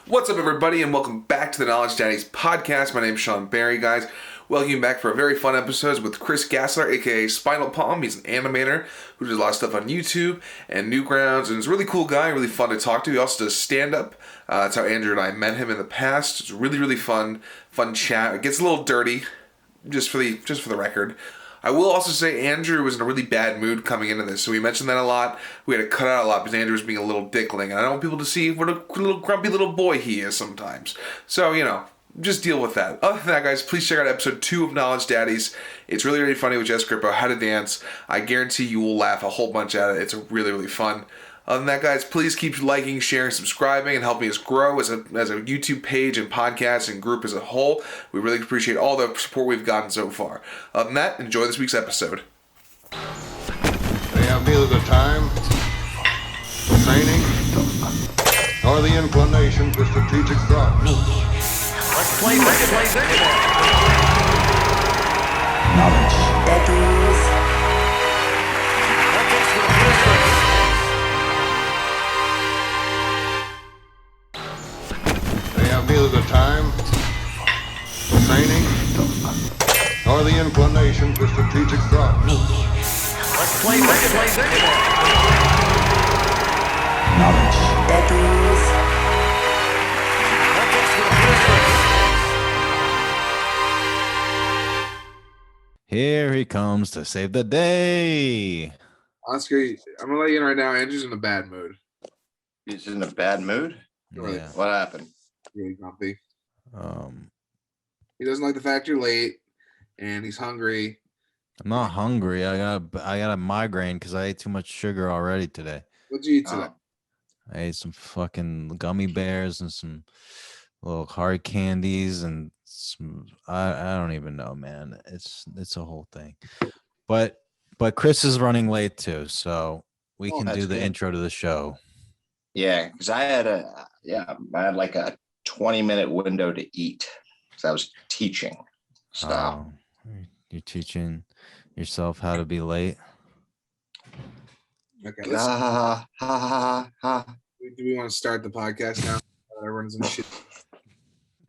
What's up, everybody, and welcome back to the Knowledge Daddies podcast. My name's Sean Barry, guys. Welcome you back for a very fun episode with Chris Gassler, aka Spinal Palm. He's an animator who does a lot of stuff on YouTube and Newgrounds, and he's a really cool guy, really fun to talk to. He also does stand-up. That's how Andrew and I met him in the past. It's really, really fun chat. It gets a little dirty, just for the record. I will also say Andrew was in a really bad mood coming into this, so we mentioned that a lot. We had to cut out a lot because Andrew was being a little dickling, and I don't want people to see what a little grumpy little boy he is sometimes. So, just deal with that. Other than that, guys, please check out episode 2 of Knowledge Daddies. It's really, really funny with Jess Grippo, how to dance. I guarantee you will laugh a whole bunch at it. It's really, really fun. Other than that, guys, please keep liking, sharing, subscribing, and helping us grow as a YouTube page and podcast and group as a whole. We really appreciate all the support we've gotten so far. Other than that, enjoy this week's episode. They have neither the time, the training, nor the inclination for strategic thought. Let's play this. Knowledge Daddies. Neither the time, the training, nor the inclination for strategic thought. Let's play this. Knowledge Daddies. Here he comes to save the day. Oscar, I'm going to let you in right now. Andrew's in a bad mood. He's in a bad mood? Yeah. What happened? Really grumpy. He doesn't like the fact you're late, and he's hungry. I'm not hungry. I got a migraine because I ate too much sugar already today. What'd you eat today? I ate some fucking gummy bears and some little hard candies and some. I don't even know, man. It's a whole thing. But Chris is running late too, so we can do the intro to the show. Yeah, because I had like a 20-minute window to eat because I was teaching. So You're teaching yourself how to be late. Okay, let's. Do we want to start the podcast now? Everyone's in shit.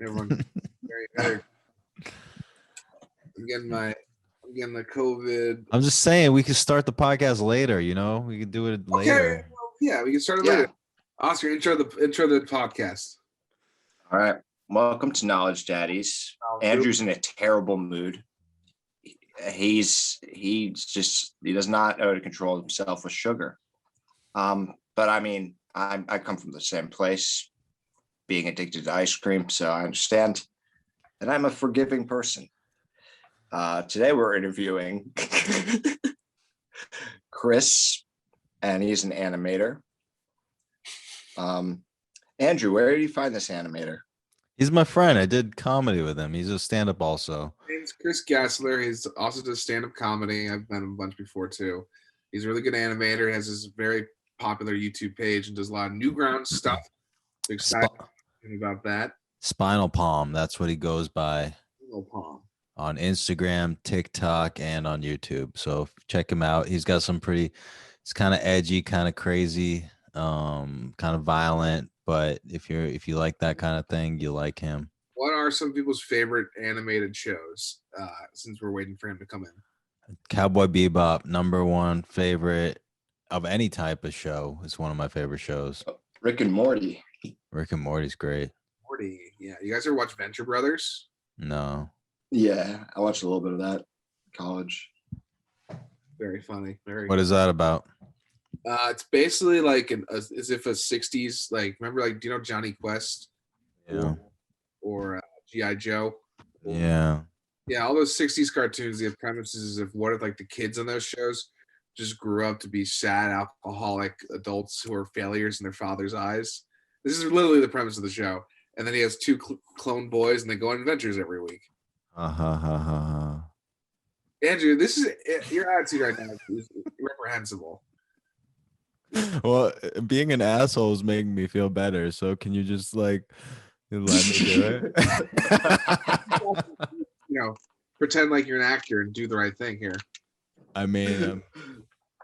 Everyone's very. I'm getting the COVID. I'm just saying we could start the podcast later. We could do it later. Okay, well, yeah, we can start it later. Oscar, intro the podcast. All right. Welcome to Knowledge Daddies. Andrew's in a terrible mood. He does not know how to control himself with sugar. But I mean, I come from the same place, being addicted to ice cream, so I understand. And I'm a forgiving person. Today we're interviewing Chris, and he's an animator. Andrew, where did you find this animator? He's my friend. I did comedy with him. He's a stand-up also. His name's Chris Gassler. He's also does stand-up comedy. I've met him a bunch before too. He's a really good animator. He has this very popular YouTube page and does a lot of Newgrounds stuff. So excited about that. Spinal Palm. That's what he goes by. Spinal Palm. On Instagram, TikTok, and on YouTube. So check him out. He's got some it's kind of edgy, kind of crazy, kind of violent. But if you like that kind of thing, you like him. What are some people's favorite animated shows? Since we're waiting for him to come in. Cowboy Bebop, number one favorite of any type of show. It's one of my favorite shows. Rick and Morty. Rick and Morty's great. Morty, yeah. You guys ever watch Venture Brothers? No. Yeah, I watched a little bit of that in college. Very funny. What is that about? It's basically like as if a 60s, like, remember, like, do you know Johnny Quest? Yeah. Or G.I. Joe? Yeah. Yeah, all those 60s cartoons, the premises of what if, like, the kids on those shows just grew up to be sad, alcoholic adults who are failures in their father's eyes. This is literally the premise of the show. And then he has two clone boys, and they go on adventures every week. Andrew, this is your attitude right now is reprehensible. Well, being an asshole is making me feel better. So can you just let me do it? Pretend like you're an actor and do the right thing here. I mean,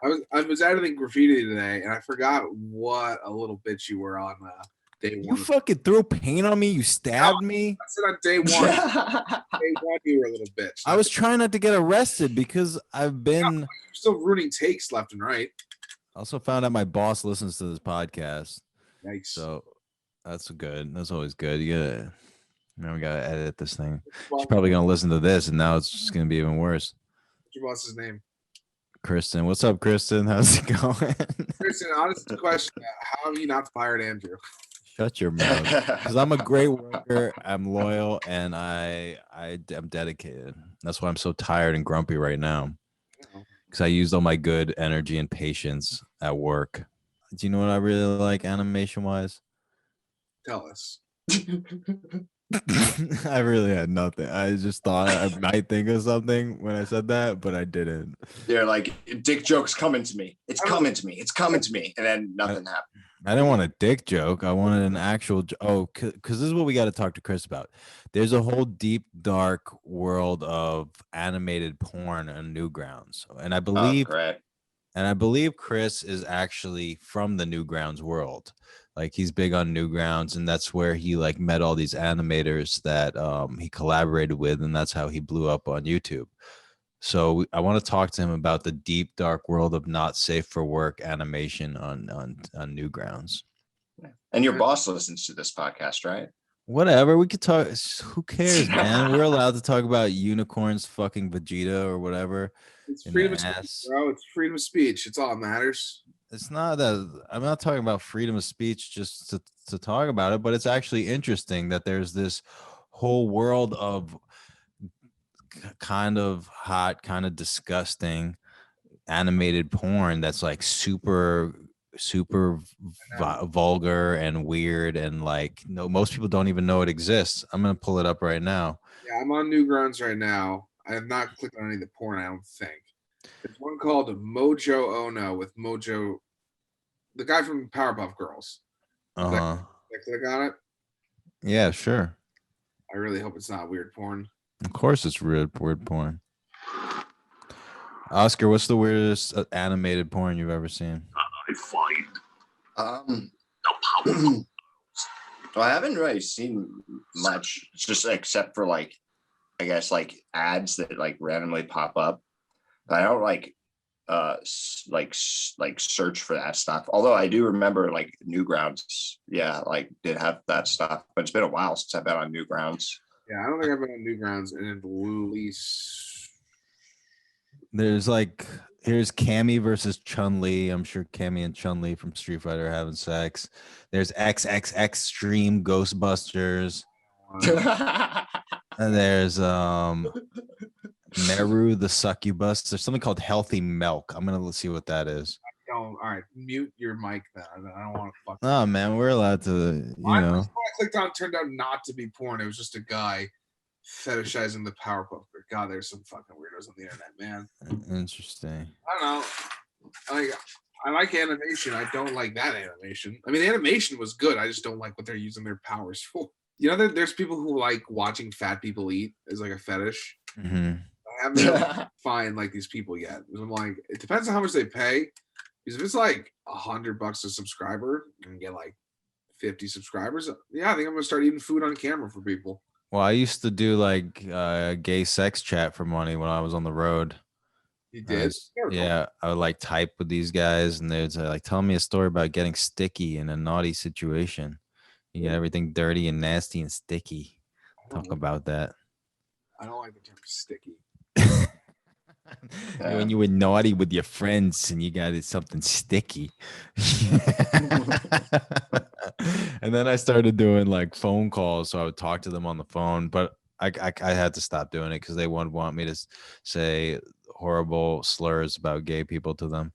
I was editing graffiti today, and I forgot what a little bitch you were on day You one. fucking threw paint on me. You stabbed me. I said on day one. Day one, you were a little bitch. I was trying not to get arrested because I've been. You're still ruining takes left and right. Also found out my boss listens to this podcast. Yikes. So that's good. That's always good. Yeah. Now we gotta edit this thing. Well, She's probably gonna listen to this, and now it's just gonna be even worse. what's your boss's name? Kristen, what's up, Kristen? How's it going? Kristen, honest question: how have you not fired Andrew? Shut your mouth. Because I'm a great worker. I'm loyal, and I'm dedicated. That's why I'm so tired and grumpy right now. Because I used all my good energy and patience at work. Do you know what I really like animation wise? Tell us. I really had nothing. I just thought I might think of something when I said that, but I didn't. They're like, dick joke's coming to me. It's coming to me. It's coming to me. And then nothing happened. I didn't want a dick joke. I wanted an actual. Because this is what we got to talk to Chris about. There's a whole deep, dark world of animated porn on Newgrounds, and I believe, Great. and I believe Chris is actually from the Newgrounds world. Like he's big on Newgrounds, and that's where he like met all these animators that he collaborated with, and that's how he blew up on YouTube. So I want to talk to him about the deep, dark world of not safe for work animation on Newgrounds. And your boss listens to this podcast, right? Whatever, we could talk. Who cares, man? We're allowed to talk about unicorns fucking Vegeta or whatever. It's in freedom the of speech, ass. bro. It's freedom of speech. It's all that matters. It's not that I'm not talking about freedom of speech just to talk about it, but it's actually interesting that there's this whole world of kind of hot, kind of disgusting animated porn that's like super vulgar and weird, and like no, most people don't even know it exists. I'm gonna pull it up right now. Yeah, I'm on Newgrounds right now. I have not clicked on any of the porn, I don't think. There's one called Mojo Ono with Mojo, the guy from Powerpuff Girls. Uh-huh. I click on it. Yeah, sure. I really hope it's not weird porn. Of course it's weird porn. Oscar, what's the weirdest animated porn you've ever seen? Well, I haven't really seen much, just except for like, I guess like ads that like randomly pop up. I don't like search for that stuff. Although I do remember like Newgrounds, yeah, like did have that stuff, but it's been a while since I've been on Newgrounds. Yeah, I don't think I've been on Newgrounds in at least. There's like, here's Cammy versus Chun-Li. I'm sure Cammy and Chun-Li from Street Fighter are having sex. There's XXX Stream Ghostbusters. And there's Meru the Succubus. There's something called Healthy Milk. I'm gonna see what that is. All right, mute your mic then. I don't want to fuck. Oh man, we're allowed to, you know. What I clicked on turned out not to be porn. It was just a guy fetishizing the Powerpuff. God, there's some fucking weirdos on the internet, man. Interesting. I don't know. I like animation. I don't like that animation. I mean, the animation was good. I just don't like what they're using their powers for. You know, there's people who like watching fat people eat as like a fetish. Mm-hmm. I haven't been able to find like these people yet. I'm like, it depends on how much they pay. Because if it's like $100 a subscriber and get like 50 subscribers, yeah, I think I'm gonna start eating food on camera for people. Well, I used to do like gay sex chat for money when I was on the road. You did? Yeah, I would like type with these guys, and they'd say, like, tell me a story about getting sticky in a naughty situation. You get everything dirty and nasty and sticky. Talk about that. I don't like the term sticky. When you were naughty with your friends and you got something sticky. And then I started doing like phone calls, so I would talk to them on the phone, but I had to stop doing it because they would want me to say horrible slurs about gay people to them.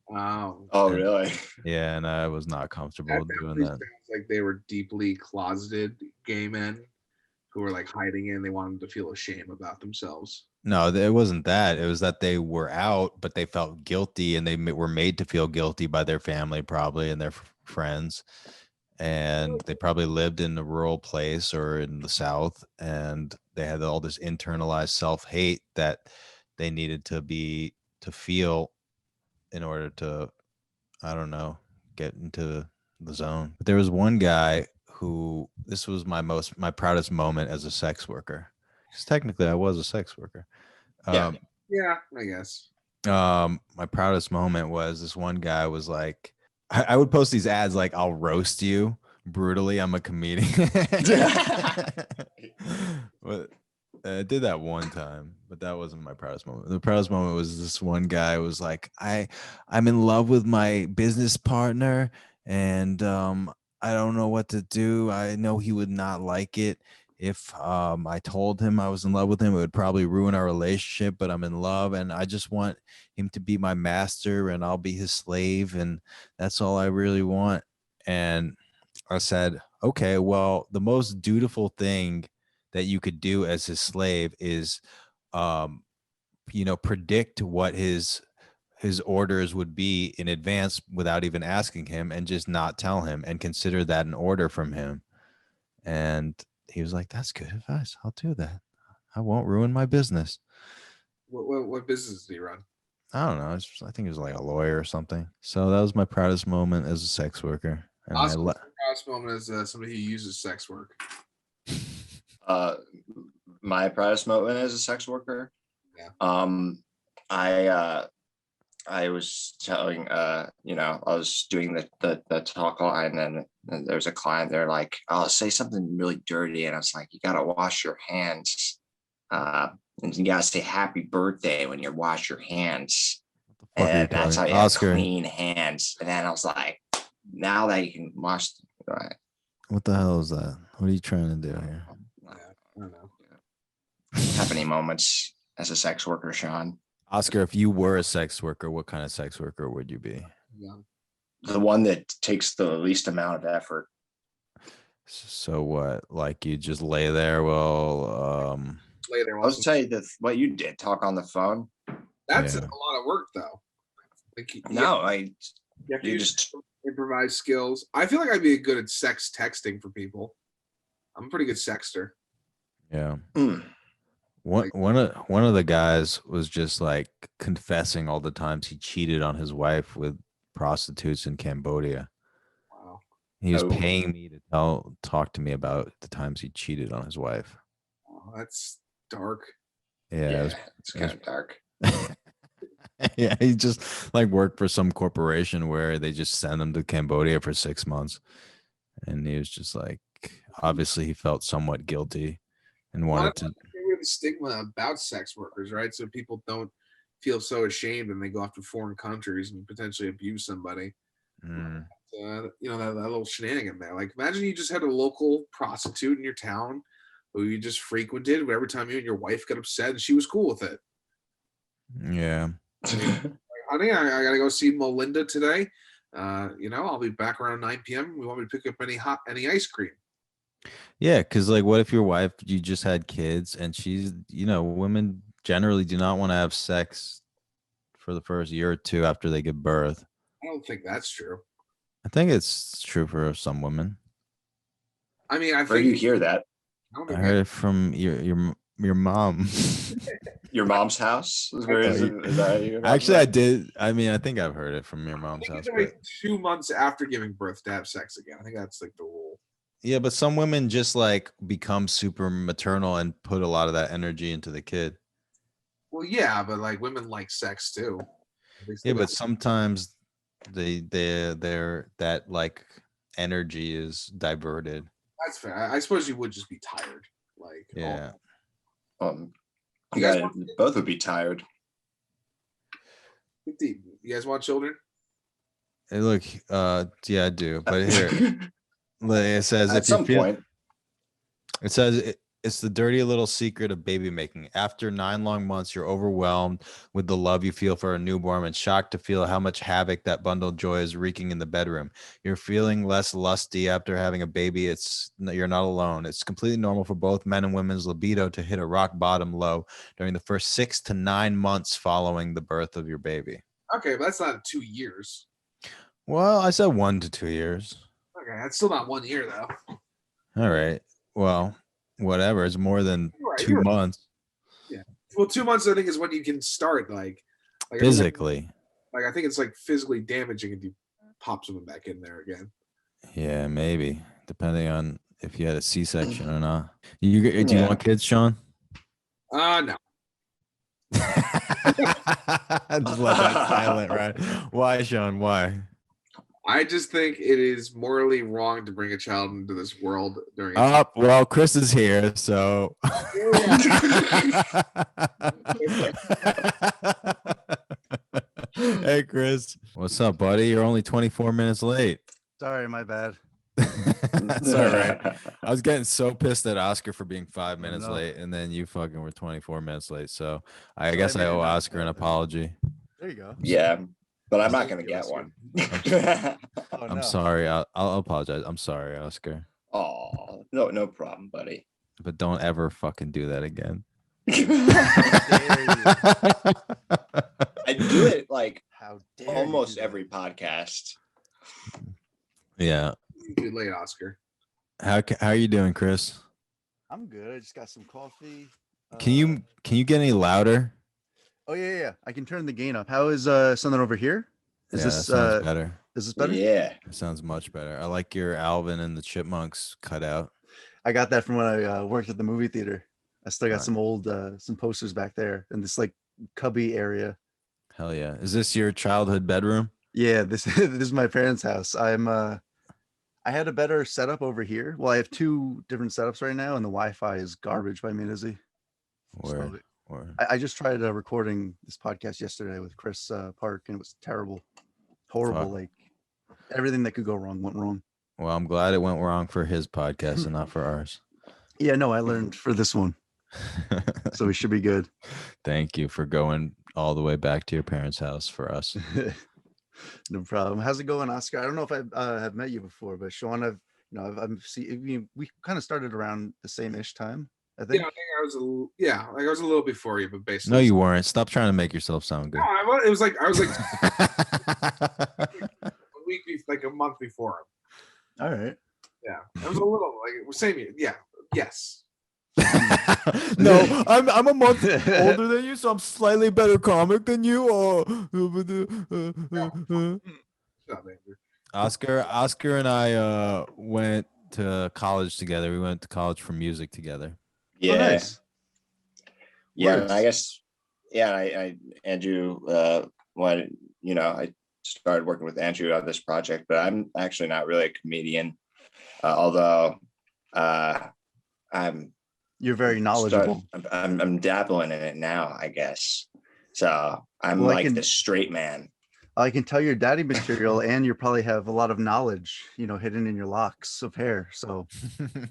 Wow. Oh, really? Yeah, and I was not comfortable doing that. Sounds like they were deeply closeted gay men who were like hiding in. They wanted to feel ashamed about themselves. No, it wasn't that. It was that they were out, but they felt guilty, and they were made to feel guilty by their family probably and their friends. And they probably lived in a rural place or in the South, and they had all this internalized self-hate that they needed to feel in order to, I don't know, get into the zone. But there was one guy who this was my proudest moment as a sex worker. Because technically I was a sex worker. Yeah. Yeah, I guess. My proudest moment was this one guy was like, I would post these ads like, I'll roast you brutally. I'm a comedian. But I did that one time, but that wasn't my proudest moment. The proudest moment was this one guy was like, I'm in love with my business partner, and I don't know what to do. I know he would not like it if I told him I was in love with him. It would probably ruin our relationship, but I'm in love, and I just want him to be my master, and I'll be his slave, and that's all I really want. And I said, okay, well, the most dutiful thing that you could do as his slave is predict what his orders would be in advance without even asking him, and just not tell him and consider that an order from him. And he was like, that's good advice. I'll do that. I won't ruin my business. What business do you run? I don't know. I think he was like a lawyer or something. So that was my proudest moment as a sex worker. And Awesome. Proudest moment as somebody who uses sex work. My proudest moment as a sex worker. Yeah. I was telling, I was doing the talk line, and there's a client. They're like, "I'll say something really dirty," and I was like, "You gotta wash your hands, and you gotta say happy birthday when you wash your hands, and that's how you have clean hands." And then I was like, "Now that you can wash, right?" What the hell is that? What are you trying to do here? I don't know. Have any moments as a sex worker, Sean? Oscar, if you were a sex worker, what kind of sex worker would you be? Yeah. The one that takes the least amount of effort. So what? Like you just lay there? Well, Lay there. I'll tell you what you did. Talk on the phone. That's Yeah. a lot of work, though. Like, You just improvise skills. I feel like I'd be good at sex texting for people. I'm a pretty good sexter. yeah. Mm. One of the guys was just like confessing all the times he cheated on his wife with prostitutes in Cambodia. Wow. He was Oh. paying me to talk to me about the times he cheated on his wife. Oh, that's dark. Yeah, it's kind of dark. Yeah, he just like worked for some corporation where they just send him to Cambodia for 6 months, and he was just like, obviously he felt somewhat guilty and wanted to. We have a stigma about sex workers, right? So people don't feel so ashamed when they go off to foreign countries and potentially abuse somebody. Mm. That little shenanigan there. Like, imagine you just had a local prostitute in your town who you just frequented. Every time you and your wife got upset, and she was cool with it. Yeah. Like, honey, I gotta go see Melinda today. I'll be back around 9 p.m. We want me to pick up any ice cream. Yeah, because like, what if your wife, you just had kids, and she's, women generally do not want to have sex for the first year or two after they give birth. I don't think that's true. I think it's true for some women. I mean, Where do you hear that? I heard it from your mom. Your mom's house? Is that your Actually, I did. I mean, I think I've heard it from your mom's house. Like 2 months after giving birth to have sex again. I think that's like the rule. Yeah, but some women just like become super maternal and put a lot of that energy into the kid. Well, yeah, but like women like sex too. Yeah, but sometimes they're that like energy is diverted. That's fair. I suppose you would just be tired. Like, yeah. Both would be tired. You guys want children? Hey, look, yeah, I do. But here, it says at some point. It says it's the dirty little secret of baby making. After 9 long months, you're overwhelmed with the love you feel for a newborn and shocked to feel how much havoc that bundled joy is wreaking in the bedroom. You're feeling less lusty after having a baby. You're not alone. It's completely normal for both men and women's libido to hit a rock bottom low during the first 6 to 9 months following the birth of your baby. Okay, but that's not 2 years. Well, I said 1 to 2 years. Okay, that's still not 1 year though. All right. Well, whatever. It's more than 2 months. Yeah. Well, 2 months I think is when you can start like physically. I think it's like physically damaging if you pop someone back in there again. Yeah, maybe depending on if you had a C-section or not. Do you Yeah. want kids, Sean? No. Just let that silent, right? Why, Sean? Why? I just think it is morally wrong to bring a child into this world during. Well, Chris is here, so. Hey, Chris. What's up, buddy? You're only 24 minutes late. Sorry, my bad. That's all right. I was getting so pissed at Oscar for being 5 minutes know. late, and then you fucking were 24 minutes late. So I So guess I I made owe it up, Oscar an yeah. apology. There you go. Yeah, but I'm not gonna get one. Oh, I'm no. sorry. I'll apologize. I'm sorry, Oscar. Oh, no problem, buddy. But don't ever fucking do that again. I do it like How dare you almost do that? every podcast. Yeah. Too late, Oscar. How are you doing, Chris? I'm good. I just got some coffee. Can you get any louder? Oh yeah. I can turn the gain up. How is something over here? Is Yeah, this that sounds better? Is this better? Yeah. It sounds much better. I like your Alvin and the Chipmunks cutout. I got that from when I worked at the movie theater. I still got Right. some old some posters back there in this like cubby area. Hell yeah. Is this your childhood bedroom? Yeah, this this is my parents' house. I had a better setup over here. Well, I have two different setups right now, and the Wi-Fi is garbage by me, Izzy. Word. Word. I just tried recording this podcast yesterday with Chris Park, and it was terrible, horrible. Fuck. Like everything that could go wrong went wrong. Well, I'm glad it went wrong for his podcast and not for ours. Yeah, no, I learned for this one, so we should be good. Thank you for going all the way back to your parents' house for us. No problem. How's it going, Oscar? I don't know if I have met you before, but Sean, I've seen we kind of started around the same-ish time, I think. Yeah, I think I was I was a little before you, but basically. No, you weren't. Stop trying to make yourself sound good. No, I was like a month before him. All right. Yeah, I was a little like same year. Yeah, yes. No, I'm a month older than you, so I'm slightly better comic than you. Stop, Andrew. Oscar and I went to college together. We went to college for music together. Yeah. Oh, nice. Yeah, Works. I guess. Yeah, I Andrew. I started working with Andrew on this project, but I'm actually not really a comedian, although I'm. You're very knowledgeable. I'm dabbling in it now, I guess. So I'm Well, I like can- the straight man. I can tell your daddy material, and you probably have a lot of knowledge, hidden in your locks of hair. So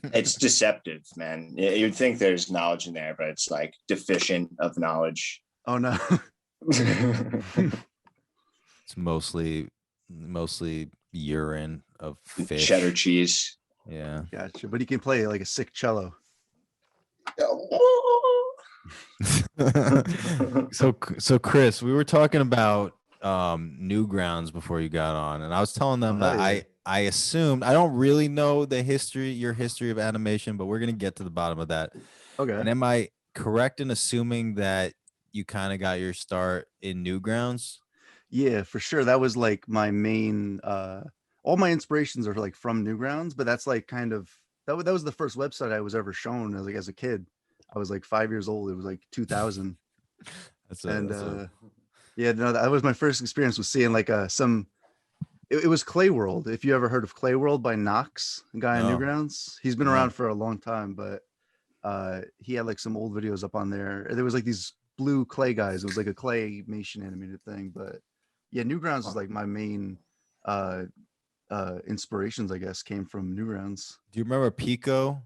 It's deceptive, man. You'd think there's knowledge in there, but it's like deficient of knowledge. oh no. It's mostly urine of fish. Cheddar cheese. Yeah. Gotcha. But he can play like a sick cello. So Chris, we were talking about Newgrounds before you got on, and I was telling them that yeah. I assumed, I don't really know your history of animation, but we're gonna get to the bottom of that. Okay. And am I correct in assuming that you kind of got your start in Newgrounds? Yeah, for sure. That was like my main all my inspirations are like from Newgrounds, but that's like kind of that was the first website I was ever shown as a kid. I was like 5 years old. It was like 2000. Yeah, no, that was my first experience with seeing like it was Clay World. If you ever heard of Clay World by Knox, a guy on No. Newgrounds, he's been No. around for a long time, but he had like some old videos up on there. There was like these blue clay guys. It was like a claymation animated thing, but yeah, Newgrounds is like my main inspirations, I guess, came from Newgrounds. Do you remember Pico?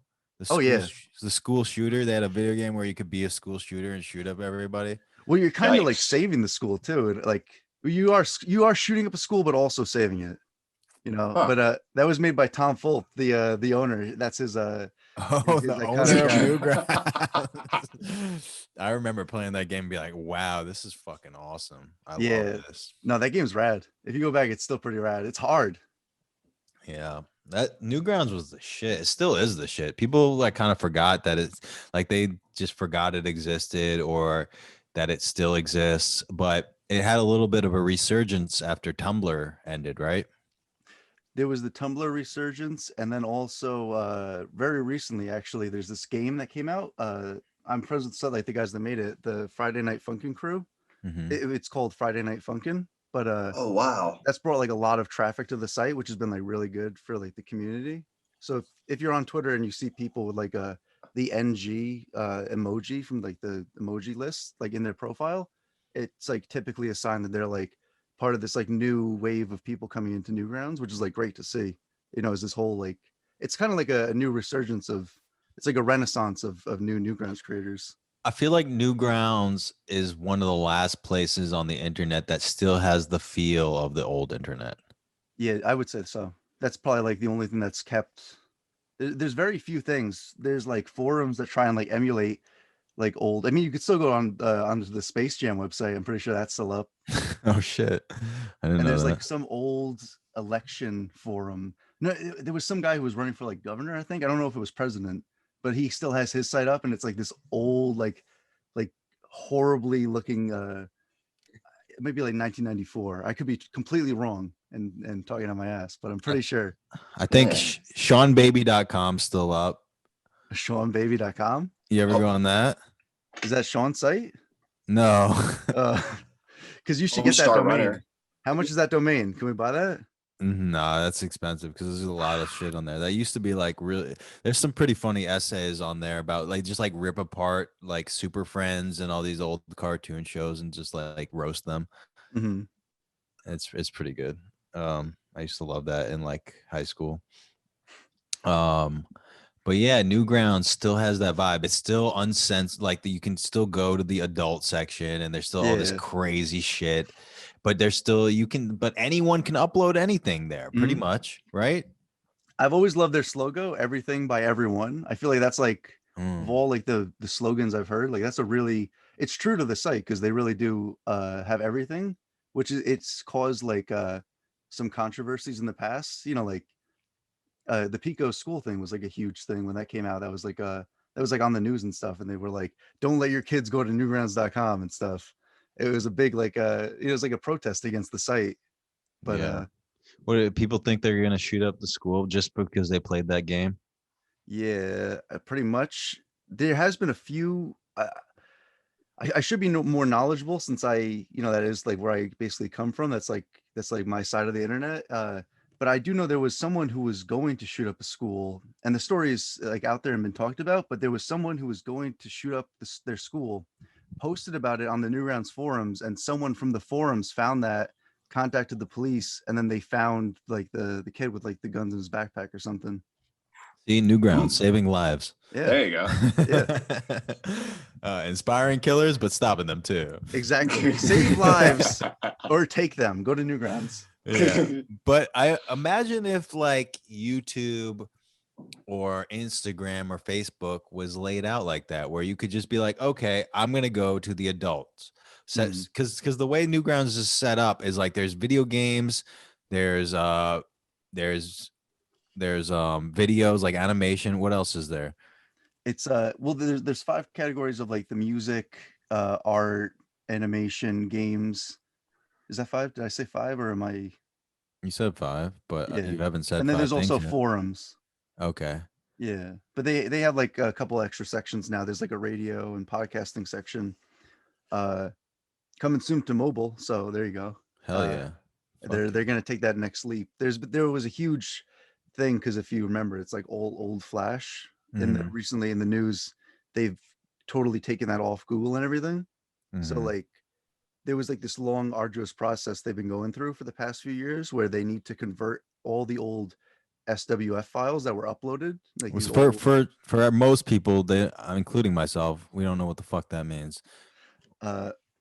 Oh, yeah. The school shooter. They had a video game where you could be a school shooter and shoot up everybody. Well, you're kind of like Yikes. saving the school too. And like you are shooting up a school, but also saving it. Huh. But that was made by Tom Fulp, the owner. That's his Oh, It's the like owner kind of of- Newgrounds. I remember playing that game and be like, wow, this is fucking awesome. I Yeah. love this. No, that game's rad. If you go back, it's still pretty rad. It's hard. Yeah. That Newgrounds was the shit. It still is the shit. People like kind of forgot that it's like they just forgot it existed or that it still exists, but it had a little bit of a resurgence after Tumblr ended, right? there was the Tumblr resurgence, and then also very recently, actually, there's this game that came out. I'm friends with like the guys that made it, the Friday Night Funkin' crew. Mhm. It's called Friday Night Funkin', but Oh wow. that's brought like a lot of traffic to the site, which has been like really good for like the community. So if you're on Twitter and you see people with like the NG emoji from like the emoji list like in their profile, it's like typically a sign that they're like part of this like new wave of people coming into Newgrounds, which is like great to see. You know, is this whole like it's kind of like a new resurgence of it's like a renaissance of new Newgrounds creators. I feel like Newgrounds is one of the last places on the internet that still has the feel of the old internet. Yeah, I would say so. That's probably like the only thing that's kept. There's very few things. There's like forums that try and like emulate like old. I mean, you could still go on onto the Space Jam website. I'm pretty sure that's still up. Oh shit! I didn't And know there's that. like some old election forum. No, there was some guy who was running for like governor. I think I don't know if it was president, but he still has his site up, and it's like this old like horribly looking. Maybe like 1994. I could be completely wrong and talking on my ass, but I'm pretty sure. I think Yeah. SeanBaby.com's still up. SeanBaby.com. You ever go on that? Is that Sean's site? No. Because you should Home get that Star domain. Runner. How much is that domain? Can we buy that? Nah, that's expensive because there's a lot of shit on there. That used to be like really. There's some pretty funny essays on there about like just like rip apart like Super Friends and all these old cartoon shows and just like roast them. Mm-hmm. It's pretty good. I used to love that in like high school. But yeah, Newgrounds still has that vibe. It's still uncensored. Like you can still go to the adult section, and there's still all this Yeah. crazy shit. But there's still but anyone can upload anything there, pretty Mhm. much, right? I've always loved their slogan, everything by everyone. I feel like that's like of all like the slogans I've heard, like that's a really it's true to the site because they really do have everything, which is it's caused like some controversies in the past. You know, like the Pico school thing was like a huge thing when that came out. That was like on the news and stuff, and they were like, don't let your kids go to newgrounds.com and stuff. It was a big like it was like a protest against the site. But Yeah. What do people think they're gonna shoot up the school just because they played that game? yeah, pretty much. There has been a few. I should be more knowledgeable since that is like where I basically come from. That's like my side of the internet. But I do know there was someone who was going to shoot up a school, and the story is like out there and been talked about. But there was someone who was going to shoot up their school, posted about it on the Newgrounds forums, and someone from the forums found that, contacted the police, and then they found like the kid with like the guns in his backpack or something. See, Newgrounds saving lives. Yeah, There you go. Inspiring killers, but stopping them too. exactly. Save lives or take them. Go to Newgrounds. Yeah. But I imagine if like YouTube or Instagram or Facebook was laid out like that, where you could just be like, okay, I'm gonna go to the adults. Because the way Newgrounds is set up is like there's video games, there's videos like animation. What else is there? It's well, there's 5 categories of like the music, art, animation, games. Is that 5? Did I say 5 or am I? You said 5, but Yeah. you haven't said And then 5 there's also things yet. forums. Okay. Yeah, but they have like a couple extra sections now. There's like a radio and podcasting section. Coming soon to mobile. So there you go. Hell yeah. They're gonna take that next leap. There was a huge thing because if you remember, it's like old Flash. And recently in the news, they've totally taken that off Google and everything. So Mhm. like there was like this long, arduous process they've been going through for the past few years where they need to convert all the old SWF files that were uploaded. Like these For most people, including myself, we don't know what the fuck that means.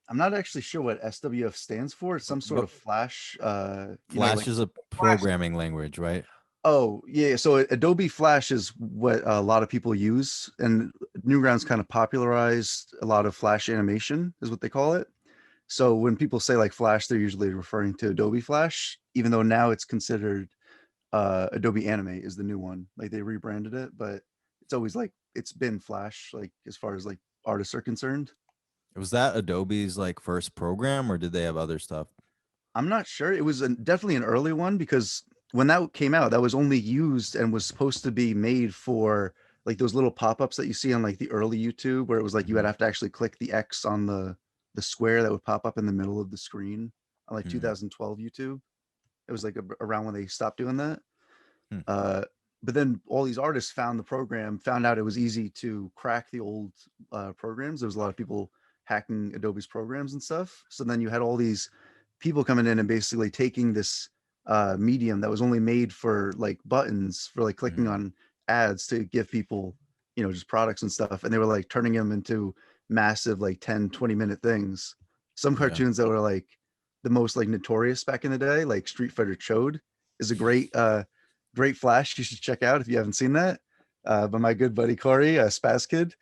I'm not actually sure what SWF stands for. It's some sort of Flash. Flash is a programming language, right? Oh yeah, so Adobe Flash is what a lot of people use, and Newgrounds kind of popularized a lot of Flash animation, is what they call it. So when people say like Flash, they're usually referring to Adobe Flash, even though now it's considered Adobe Animate is the new one. Like they rebranded it, but it's always like it's been Flash, like as far as like artists are concerned. Was that Adobe's like first program, or did they have other stuff? I'm not sure. It was definitely an early one because when that came out, that was only used and was supposed to be made for like those little pop-ups that you see on like the early YouTube, where it was like you would have to actually click the X on the square that would pop up in the middle of the screen on like 2012 YouTube. It was like around when they stopped doing that. But then all these artists found the program, found out it was easy to crack the old programs. There was a lot of people hacking Adobe's programs and stuff. So then you had all these people coming in and basically taking this medium that was only made for like buttons for like clicking on ads to give people, you know, just products and stuff. And they were like turning them into massive like 10-20 minute things. Some cartoons that were like the most like notorious back in the day, like Street Fighter Chode is a great flash you should check out if you haven't seen that. But my good buddy Corey, Spaz Kid,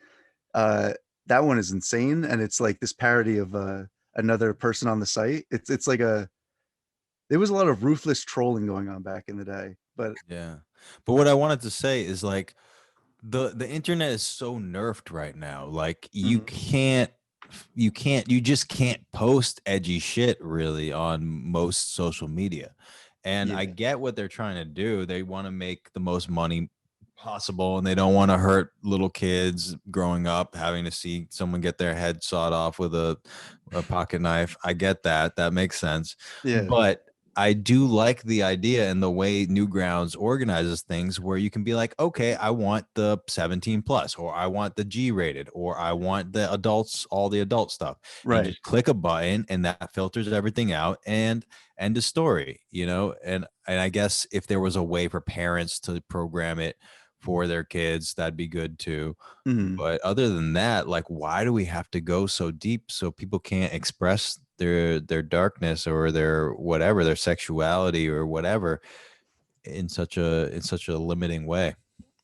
that one is insane, and it's like this parody of another person on the site. It's like there was a lot of ruthless trolling going on back in the day. But but what I wanted to say is like the internet is so nerfed right now. Like you just can't post edgy shit really on most social media. And I get what they're trying to do. They want to make the most money possible, and they don't want to hurt little kids growing up having to see someone get their head sawed off with a pocket knife. I get that. That makes sense. But I do like the idea and the way Newgrounds organizes things, where you can be like, okay, I want the 17 plus, or I want the G rated, or I want the adults, all the adult stuff. Right. And just click a button and that filters everything out and end of story, you know? And I guess if there was a way for parents to program it for their kids, that'd be good too. But other than that, like, why do we have to go so deep so people can't express their darkness or their whatever, their sexuality or whatever in such a limiting way?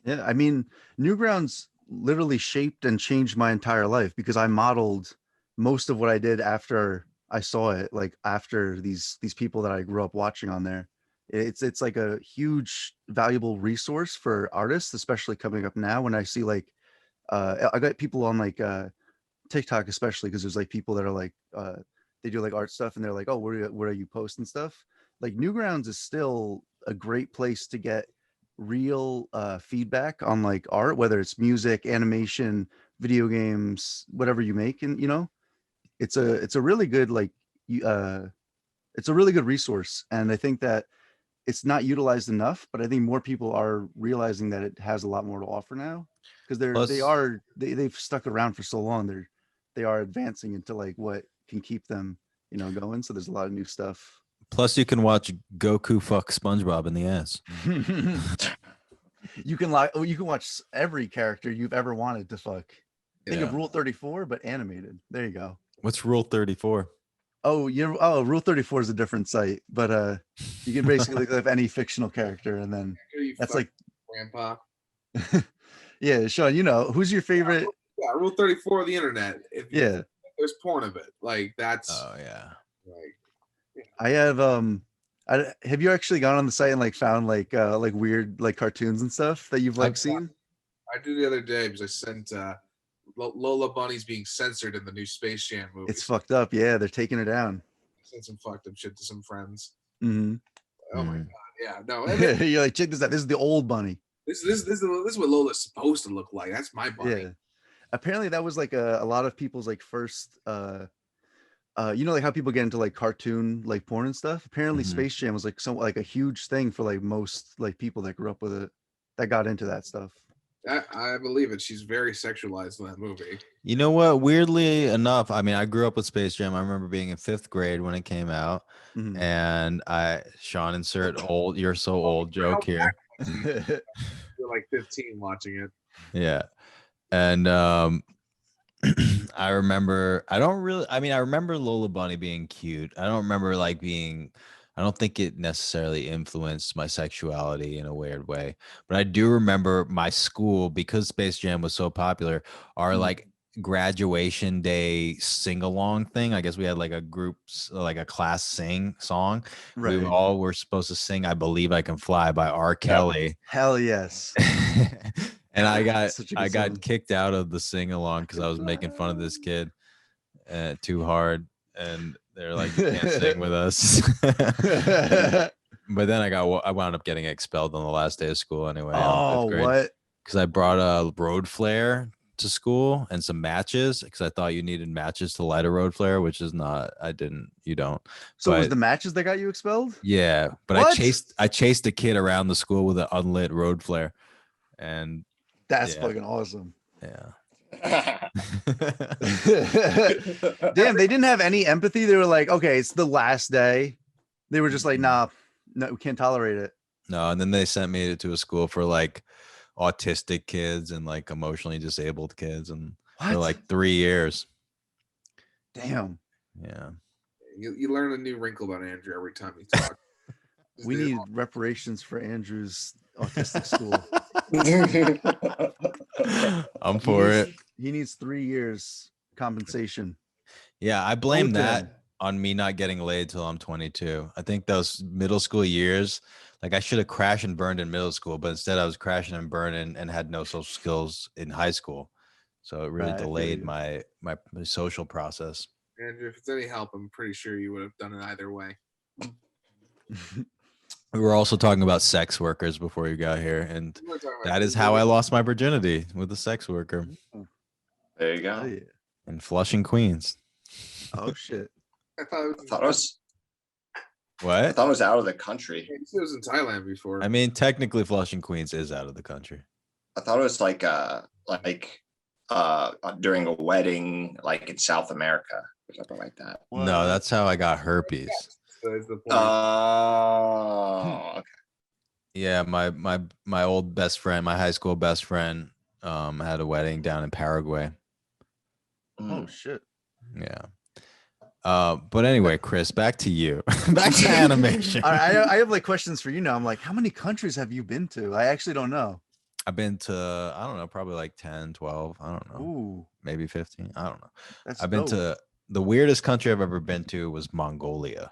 Yeah, I mean, Newgrounds literally shaped and changed my entire life, because I modeled most of what I did after I saw it, like after these people that I grew up watching on there. It's like a huge valuable resource for artists, especially coming up now, when I see like I got people on like TikTok, especially because there's like people that are like they do like art stuff, and they're like, oh, where are you posting stuff? Like Newgrounds is still a great place to get real feedback on like art, whether it's music, animation, video games, whatever you make. And you know, it's a really good like it's a really good resource, and I think that it's not utilized enough, but I think more people are realizing that it has a lot more to offer now, because they've stuck around for so long. They are advancing into like what can keep them, you know, going. So there's a lot of new stuff. Plus you can watch Goku fuck SpongeBob in the ass. You can watch every character you've ever wanted to fuck. Think of Rule 34, but animated. There you go. What's Rule 34? Rule 34 is a different site, but you can basically look up any fictional character, and then that's like grandpa. Yeah, Sean, you know, who's your favorite? Yeah, Rule 34 of the internet. There's porn of it. Like that's I have have you actually gone on the site and like found like weird like cartoons and stuff that you've like seen? I did the other day because I sent Lola Bunny's being censored in the new Space Jam movie. It's fucked up. Yeah, they're taking her down. I sent some fucked up shit to some friends. Oh my god. Yeah. No. You're like, check this out. This is the old bunny. This is what Lola's supposed to look like. That's my bunny. Yeah. Apparently that was like a lot of people's like first you know, like how people get into like cartoon like porn and stuff. Apparently Space Jam was like a huge thing for like most like people that grew up with it, that got into that stuff. I believe it. She's very sexualized in that movie. You know what? Weirdly enough, I mean, I grew up with Space Jam. I remember being in 5th grade when it came out, and Sean, insert old. You're so old joke here. You're like 15 watching it. Yeah, and I remember. I remember Lola Bunny being cute. I don't remember I don't think it necessarily influenced my sexuality in a weird way, but I do remember my school, because Space Jam was so popular, our like graduation day sing-along thing. I guess we had like a class sing song. Right. We all were supposed to sing I Believe I Can Fly by R. Kelly. Hell yes. And I got kicked out of the sing-along because I was making fun of this kid too hard. And they're like, you can't sing with us. But then I wound up getting expelled on the last day of school anyway. Oh, what? Because I brought a road flare to school and some matches because I thought you needed matches to light a road flare, which is not. I didn't. You don't. So it was But the matches that got you expelled? yeah, but What? I chased a kid around the school with an unlit road flare, and That's yeah. fucking awesome. yeah. Damn, they didn't have any empathy. They were like, okay, it's the last day. They were just like, nah, no, we can't tolerate it. No, and then they sent me to a school for like autistic kids and like emotionally disabled kids, and for What? like 3 years. Damn. Yeah. You learn a new wrinkle about Andrew every time you talk. We need reparations for Andrew's autistic school. I'm for it. He needs 3 years compensation. Yeah, I blame Both that them. on me not getting laid till I'm 22. I think those middle school years, like I should have crashed and burned in middle school, but instead I was crashing and burning and had no social skills in high school. So it really Right, I feel delayed you. my social process. Andrew, if it's any help, I'm pretty sure you would have done it either way. We were also talking about sex workers before you got here, and We were talking about that is how I lost my virginity with a sex worker There you Oh, go. yeah. in Flushing, Queens. Oh shit. I thought it I was, I What? thought it was out of the country. it was in Thailand before. I mean, technically, Flushing, Queens is out of the country. I thought it was like during a wedding, like in South America or something like that. No, that's how I got herpes. So is the point. Oh, okay. Yeah, my old best friend, my high school best friend, had a wedding down in Paraguay. Oh shit. Yeah. But anyway, Chris, back to you. Back to animation. I have like questions for you now. I'm like, how many countries have you been to? I actually don't know. I've been to, I don't know, probably like 10, 12. I don't know. Ooh, Maybe 15. I don't know. that's I've been dope. to, the weirdest country I've ever been to was Mongolia.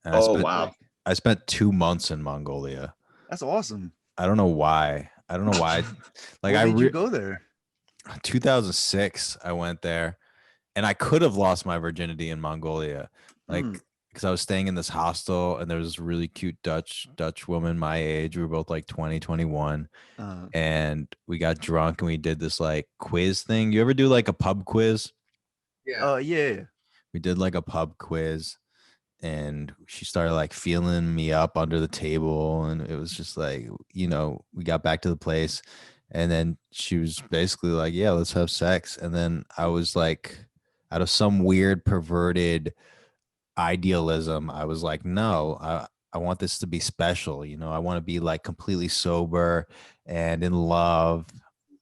And Oh, wow. I spent 2 months in Mongolia. That's awesome. I don't know why. Like What made you go there? 2006, I went there, and I could have lost my virginity in Mongolia, like Mm. because I was staying in this hostel, and there was this really cute Dutch woman my age. We were both like 20, 21, and we got drunk and we did this like quiz thing. You ever do like a pub quiz? Yeah. Yeah. We did like a pub quiz, and she started like feeling me up under the table, and it was just like, we got back to the place, and then she was basically like, yeah, let's have sex. And then I was like, out of some weird perverted idealism, I was like, no, I want this to be special. I want to be like completely sober and in love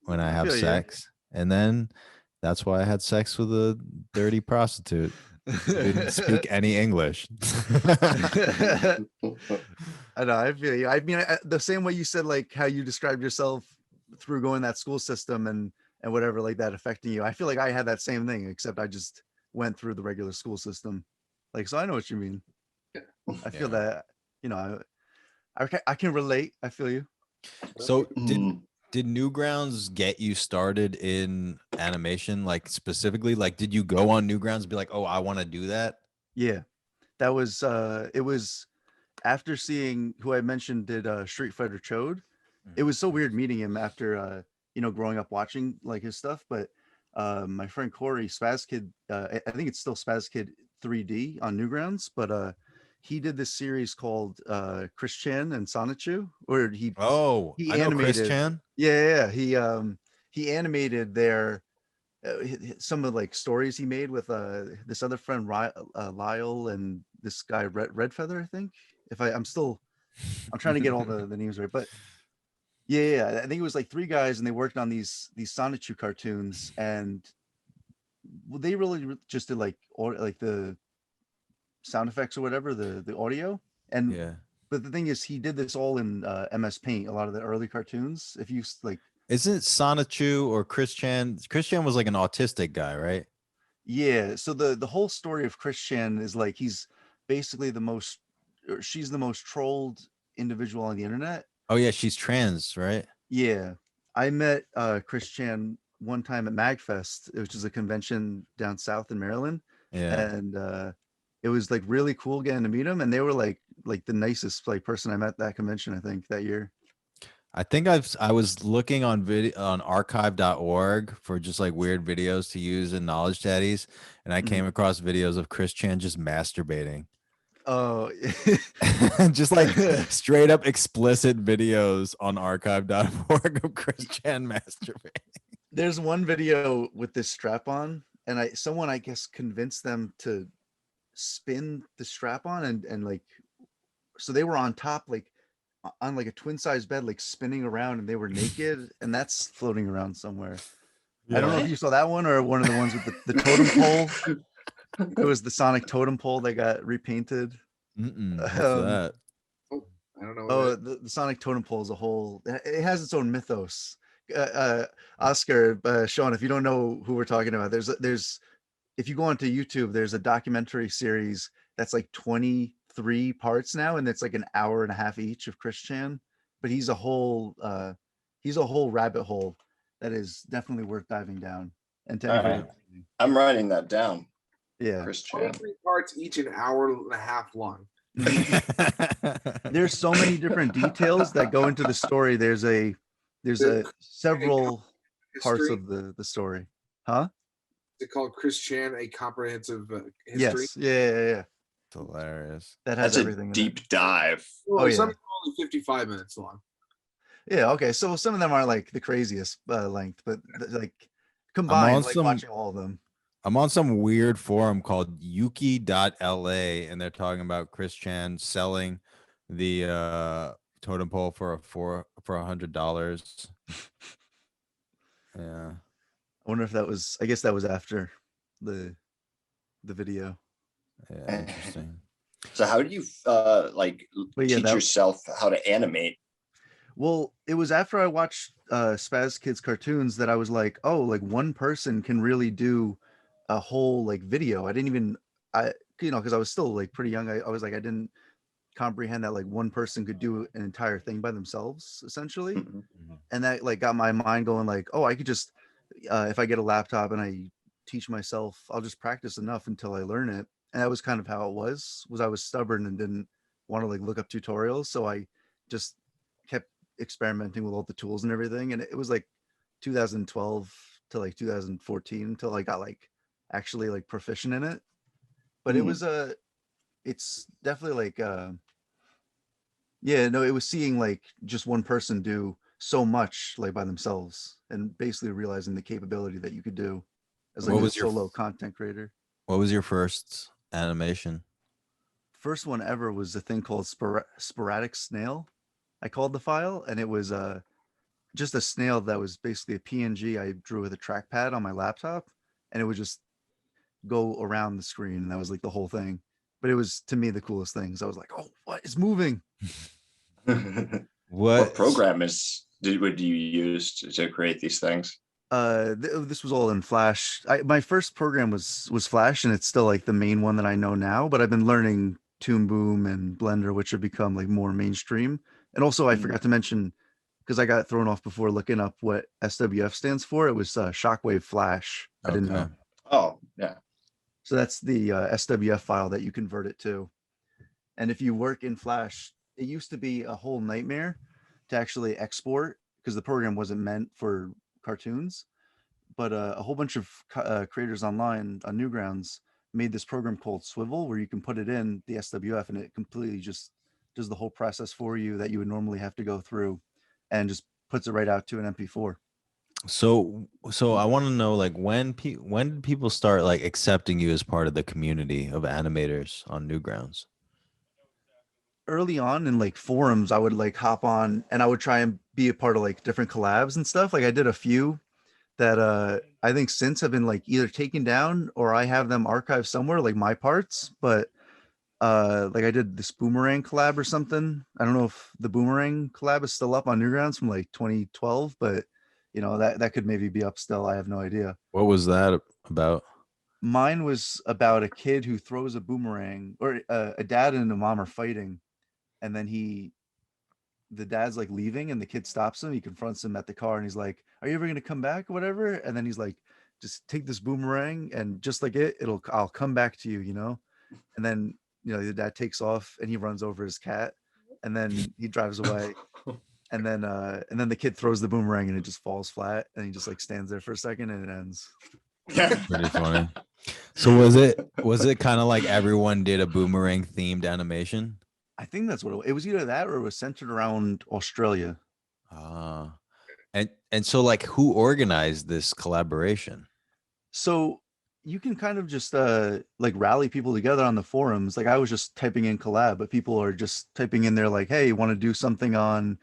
when I have feel you. sex. And then that's why I had sex with a dirty prostitute who didn't speak any English. I know. I feel you. I mean, the same way you said, like how you described yourself through going that school system and whatever, like that affecting you. I feel like I had that same thing, except I just went through the regular school system. Like, so I know what you mean. I feel that, I can relate. I feel you. So did Newgrounds get you started in animation? Like specifically, like did you go on Newgrounds and be like, oh, I want to do that? Yeah, that was it was after seeing who I mentioned did Street Fighter Chode. It was so weird meeting him after growing up watching like his stuff. But my friend Corey Spaz Kid, I think it's still Spaz Kid 3D on Newgrounds, but he did this series called Chris Chan and Sonichu, where he I know Chris animated. Chan. Yeah, he animated their some of like stories he made with this other friend Lyle and this guy Red Feather, I think. I'm trying to get all the names right, but yeah, I think it was like 3 guys, and they worked on these Sonichu cartoons, and they really just did like the sound effects or whatever, the audio. And Yeah. but the thing is, he did this all in MS Paint. A lot of the early cartoons, if you like, Isn't Sonichu or Chris Chan? Chris Chan was like an autistic guy, right? yeah. So the whole story of Chris Chan is like he's basically she's the most trolled individual on the internet. Oh yeah, she's trans, right? Yeah, I met Chris Chan one time at MagFest, which is a convention down south in Maryland. Yeah. And it was like really cool getting to meet them, and they were like the nicest like person I met at that convention, I think, that year. I think I was looking on video on archive.org for just like weird videos to use in Knowledge Daddies, and I came across videos of Chris Chan just masturbating. Oh, Just like straight up explicit videos on archive.org of Chris Chan masturbating. there's one video with this strap on, and someone I guess convinced them to spin the strap on, and like, so they were on top, like on like a twin size bed, like spinning around, and they were naked, and that's floating around somewhere. I don't know if you saw that one or one of the ones with the totem pole. It was the Sonic totem pole that got repainted. What's that? I don't know. Oh, the Sonic totem pole is a whole. It has its own mythos. Oscar, Sean, if you don't know who we're talking about, there's if you go onto YouTube, there's a documentary series that's like 23 parts now, and it's like an hour and a half each of Chris Chan. But he's a whole rabbit hole that is definitely worth diving down. And to anybody, I'm writing that down. yeah, Chris Chan. 23 parts, each an hour and a half long. there's so many different details that go into the story. There's several parts of the story, huh? Is it called Chris Chan, a comprehensive history? Yes, yeah. It's hilarious. That has That's everything a in deep dive. Well, yeah. some are only 55 minutes long. it. Yeah, okay. So some of them are like the craziest length, but like combined, like watching all of them. I'm on some weird forum called yuki.la, and they're talking about Chris Chan selling the totem pole for $100. Yeah. I wonder if that was. I guess that was after the video. Yeah, interesting. So how do you like But yeah, teach yourself how to animate? Well, it was after I watched Spaz Kids cartoons that I was like, oh, like one person can really do a whole like video. I didn't even, because I was still like pretty young. I was like, I didn't comprehend that like one person could do an entire thing by themselves, essentially. And that like got my mind going like, oh, I could just, if I get a laptop and I teach myself, I'll just practice enough until I learn it. And that was kind of how it was I was stubborn and didn't want to like look up tutorials. So I just kept experimenting with all the tools and everything. And it was like 2012 to like 2014 until I got like actually like proficient in it. But it was it's definitely like it was seeing like just one person do so much like by themselves and basically realizing the capability that you could do as like a solo content creator. What was your first animation? First one ever was a thing called sporadic snail. I called the file, and it was just a snail that was basically a PNG I drew with a trackpad on my laptop, and it would just go around the screen, and that was like the whole thing. But it was, to me, the coolest thing. So I was like, oh, what is moving? What program would you use to create these things? This was all in Flash. My first program was Flash, and it's still like the main one that I know now, but I've been learning Toon Boom and Blender, which have become like more mainstream. And also I forgot to mention, because I got thrown off before looking up what SWF stands for. It was Shockwave Flash. I didn't know. Oh, yeah. So that's the SWF file that you convert it to. And if you work in Flash, it used to be a whole nightmare to actually export because the program wasn't meant for cartoons. But a whole bunch of creators online on Newgrounds made this program called Swivel, where you can put it in the SWF and it completely just does the whole process for you that you would normally have to go through, and just puts it right out to an MP4. So I want to know, like, when did people start like accepting you as part of the community of animators on Newgrounds? Early on in like forums, I would like hop on and I would try and be a part of like different collabs and stuff. Like I did a few that I think since have been like either taken down or I have them archived somewhere, like my parts. But like I did this Boomerang collab or something. I don't know if the Boomerang collab is still up on Newgrounds from like 2012, but you know, that could maybe be up still. I have no idea. What was that about? Mine was about a kid who throws a boomerang, or a dad and a mom are fighting, and then the dad's like leaving and the kid stops him. He confronts him at the car and he's like, "Are you ever going to come back or whatever?" And then he's like, "Just take this boomerang and just like I'll come back to you, you know?" and then the dad takes off and he runs over his cat, and then he drives away, and then the kid throws the boomerang and it just falls flat, and he just like stands there for a second and it ends. Pretty funny. So was it kind of like everyone did a boomerang themed animation? I think that's what it was either that or it was centered around Australia. And so like who organized this collaboration? So you can kind of just like rally people together on the forums. Like I was just typing in collab, but people are just typing in there like, hey, you want to do something on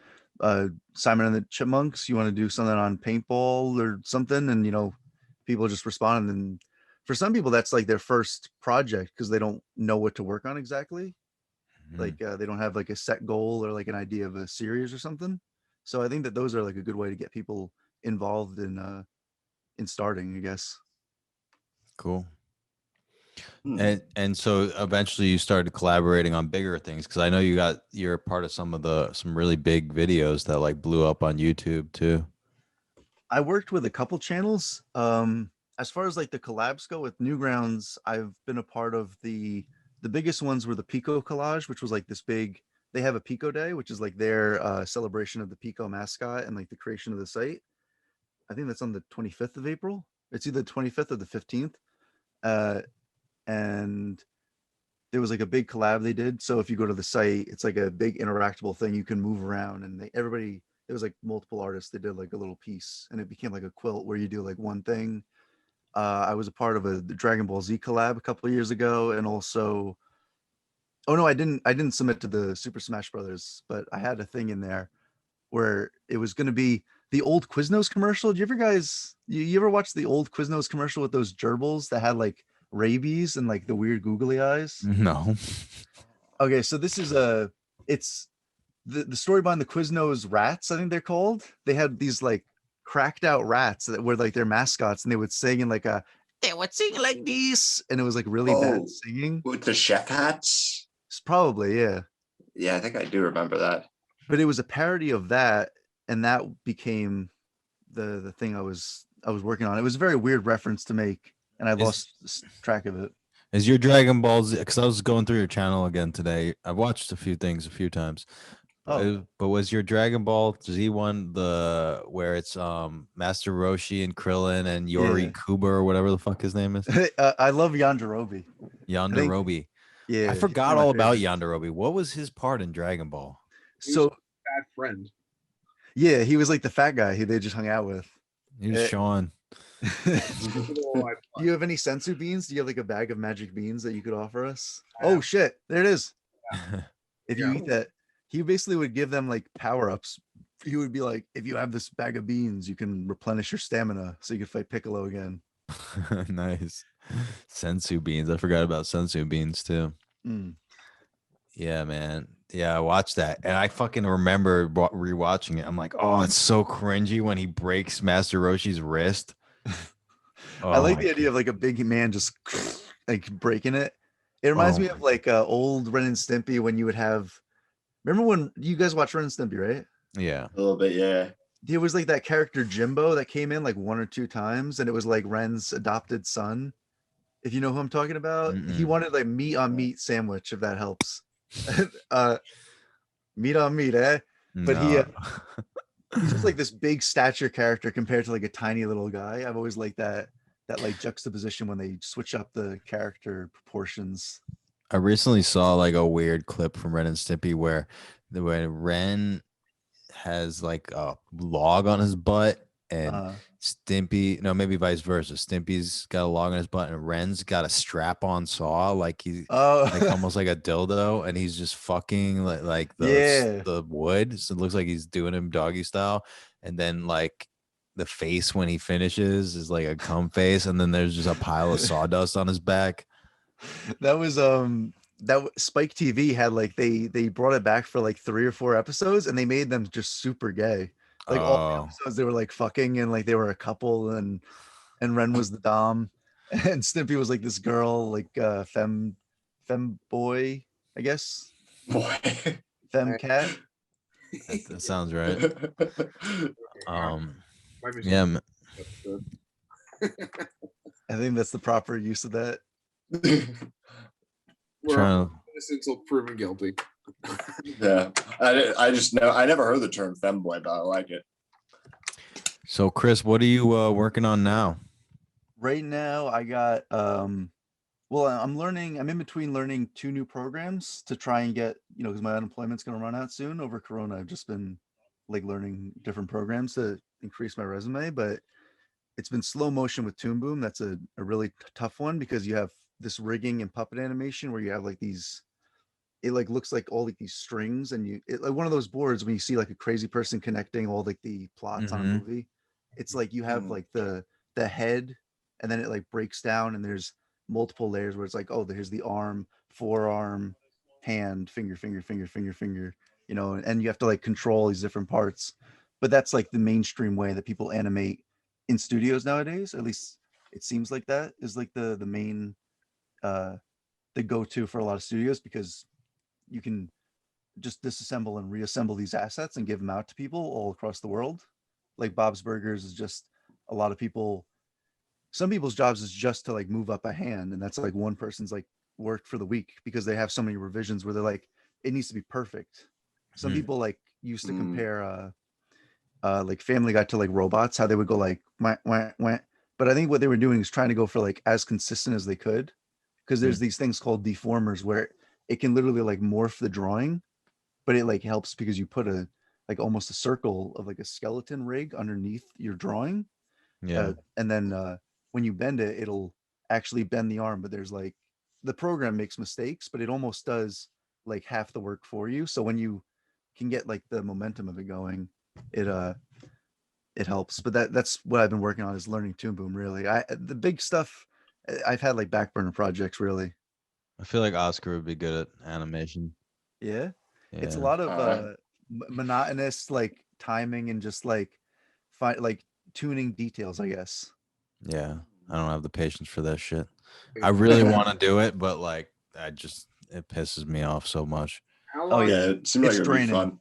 Simon and the Chipmunks? You want to do something on paintball or something? And people just respond. And for some people, that's like their first project because they don't know what to work on exactly. Like they don't have like a set goal or like an idea of a series or something. So I think that those are like a good way to get people involved in starting, I guess. Cool. And so eventually you started collaborating on bigger things, because I know you're a part of some really big videos that like blew up on YouTube too. I worked with a couple channels. As far as like the collabs go with Newgrounds, I've been a part of the biggest ones were the Pico collage, which was like this big. They have a Pico Day, which is like their celebration of the Pico mascot and like the creation of the site. I think that's on the 25th of April. It's either the 25th or the 15th. And there was like a big collab they did. So if you go to the site, it's like a big interactable thing. You can move around, and there was like multiple artists. They did like a little piece, and it became like a quilt where you do like one thing. I was a part of the Dragon Ball Z collab a couple of years ago, and also, oh no, I didn't submit to the Super Smash Brothers, but I had a thing in there where it was going to be the old Quiznos commercial. You ever watch the old Quiznos commercial with those gerbils that had like rabies and like the weird googly eyes? No. Okay, so this is it's the story behind the Quiznos rats, I think they're called. They had these like cracked out rats that were like their mascots, and they would sing in like they would sing like this, and it was like really bad singing. With the chef hats? It's probably, yeah. Yeah, I think I do remember that. But it was a parody of that, and that became the thing I was working on. It was a very weird reference to make, and I lost track of it. Is your Dragon Ball Z, because I was going through your channel again today. I've watched a few things a few times. But was your Dragon Ball Z one where it's Master Roshi and Krillin and Yori Kuba or whatever the fuck his name is? I love Yonderobi. Yonderobi. Yeah, I forgot all about Yonderobi. What was his part in Dragon Ball? So bad friend. Yeah, he was like the fat guy who they just hung out with. He was Sean. Do you have any sensu beans? Do you have like a bag of magic beans that you could offer us? Oh shit, there it is. If you eat that, he basically would give them like power-ups. He would be like, if you have this bag of beans, you can replenish your stamina so you can fight Piccolo again. Nice. Sensu beans. I forgot about sensu beans too. Yeah, man. Yeah, I watched that, and I fucking remember rewatching it. I'm like, oh, it's so cringy when he breaks Master Roshi's wrist. I like the idea of like a big man just like breaking it. It reminds me of like old Ren and Stimpy when you would have. Remember when you guys watched Ren and Stimpy, right? Yeah, a little bit. Yeah. There was like that character Jimbo that came in like one or two times, and it was like Ren's adopted son. If you know who I'm talking about, he wanted like meat on meat sandwich, if that helps. Meat on meat, eh? But he's just like this big stature character compared to like a tiny little guy. I've always liked that like juxtaposition when they switch up the character proportions. I recently saw like a weird clip from Ren and Stimpy where Ren has like a log on his butt, and Stimpy, no, maybe vice versa. Stimpy's got a log on his butt, and Ren's got a strap-on saw, like he's like almost like a dildo, and he's just fucking like the wood. So it looks like he's doing him doggy style, and then like the face when he finishes is like a cum face, and then there's just a pile of sawdust on his back. That was that Spike TV had like they brought it back for like 3 or 4 episodes, and they made them just super gay. Like all the episodes they were like fucking, and like they were a couple, and Ren was the dom, and Stimpy was like this girl, like femme boy, I guess. Boy. Femme cat. That sounds right. Yeah. I think that's the proper use of that. We're Trying to- innocent until proven guilty. Yeah, I just know I never heard the term femboy, but I like it. So, Chris, what are you working on now? Right now, I got well, I'm in between learning 2 new programs to try and get, because my unemployment's going to run out soon over Corona. I've just been like learning different programs to increase my resume, but it's been slow motion with Toon Boom. That's a really tough one because you have this rigging and puppet animation where you have like these, it like looks like all like these strings, and like one of those boards when you see like a crazy person connecting all like the plots on a movie. It's like you have like the head, and then it like breaks down, and there's multiple layers where it's like, oh, here's the arm, forearm, hand, finger, and you have to like control these different parts. But that's like the mainstream way that people animate in studios nowadays. At least it seems like that is like the main the go-to for a lot of studios, because you can just disassemble and reassemble these assets and give them out to people all across the world. Like Bob's Burgers is just a lot of people, some people's jobs is just to like move up a hand, and that's like one person's like work for the week because they have so many revisions where they're like, it needs to be perfect. Some people like used to compare like Family Guy to like robots, how they would go like wah, wah, wah. But I think what they were doing is trying to go for like as consistent as they could, because there's these things called deformers where it can literally like morph the drawing, but it like helps because you put a like almost a circle of like a skeleton rig underneath your drawing. Yeah. And then when you bend it, it'll actually bend the arm, but there's like the program makes mistakes, but it almost does like half the work for you. So when you can get like the momentum of it going, it helps. But that's what I've been working on, is learning Toon Boom. Really, the big stuff I've had like back burner projects. Really, I feel like Oscar would be good at animation. yeah. It's a Yeah. lot of monotonous like timing and just like like tuning details, I guess. Yeah. I don't have the patience for that shit. I really want to do it, but like it pisses me off so much. How Oh long? yeah, Yeah, it seemed like it's it would be draining. fun.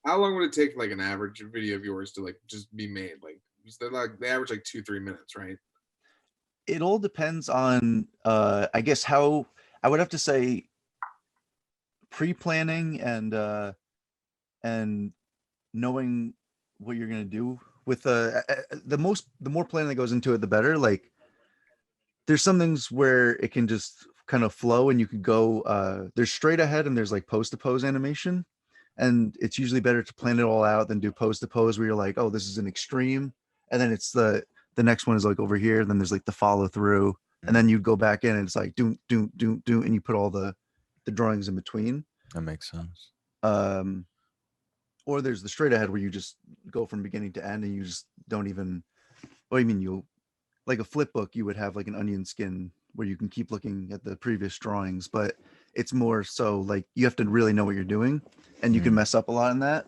How long would it take like an average video of yours to like just be made? Like they're like they average like 2-3 minutes, right? It all depends on I guess how, I would have to say, pre-planning and knowing what you're going to do with the more planning that goes into it, the better. Like there's some things where it can just kind of flow and you could go there's straight ahead and there's like pose to pose animation, and it's usually better to plan it all out than do pose to pose where you're like, oh, this is an extreme, and then it's the next one is like over here, and then there's like the follow through, and then you'd go back in and it's like do, and you put all the drawings in between. That makes sense. Or there's the straight ahead where you just go from beginning to end and you just don't even, what do you mean, you like a flip book, you would have like an onion skin where you can keep looking at the previous drawings, but it's more so like you have to really know what you're doing, and you can mess up a lot in that.